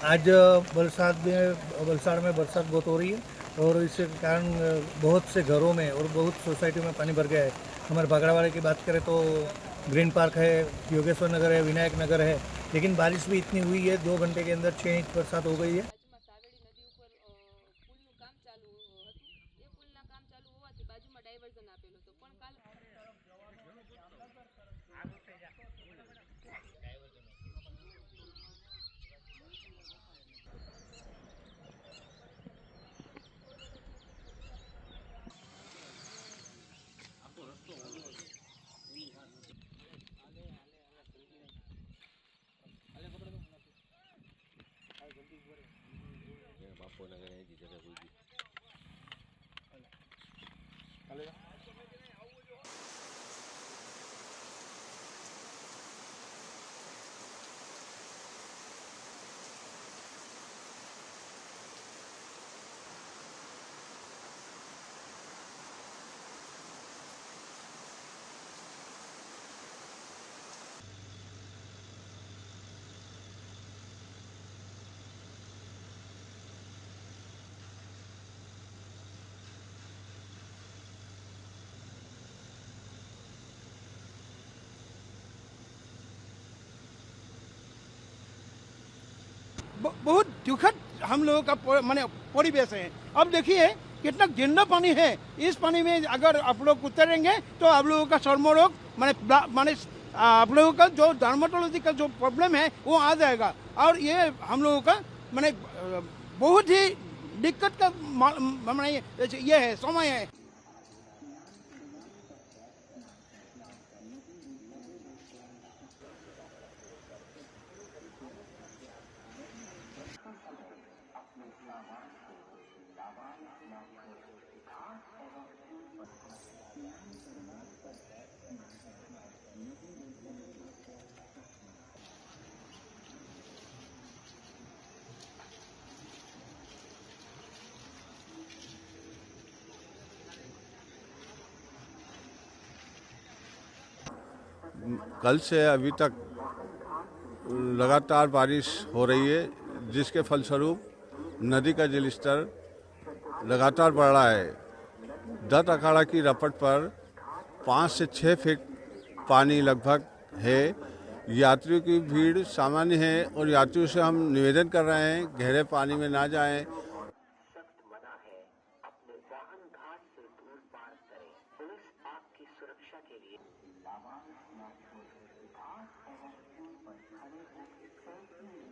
आज वलसाड़ में बरसात बहुत हो रही है और इसके कारण बहुत से घरों में और बहुत सोसाइटियों में पानी भर गया है। हमारे बागड़ावाड़े की बात करें तो ग्रीन पार्क है, योगेश्वर नगर है, विनायक नगर है, लेकिन बारिश भी इतनी हुई है, 2 घंटे के अंदर 6 इंच बरसात हो गई है। બાજુમાં સાવેડી નદી ઉપર પુલનું કામ ચાલુ હતું. એ પુલના કામ ચાલુ હોવાથી બાજુમાં ડાયવર્ઝન આપેલું હતું પણ કાલ बहुत दुखद हम लोगों का माने परिवेश है। अब देखिए कितना गंदा पानी है। इस पानी में अगर आप लोग उतरेंगे तो आप लोगों का चर्मरोग माने आप लोगों का जो डर्माटोलॉजी का जो प्रॉब्लम है वो आ जाएगा। और ये हम लोगों का माने बहुत ही दिक्कत का माने ये है समय है। कल से अभी तक लगातार बारिश हो रही है, जिसके फलस्वरूप नदी का जलस्तर लगातार बढ़ रहा है। दत्त अखाड़ा की रपट पर 5 से 6 फीट पानी लगभग है। यात्रियों की भीड़ सामान्य है और यात्रियों से हम निवेदन कर रहे हैं गहरे पानी में ना जाएं।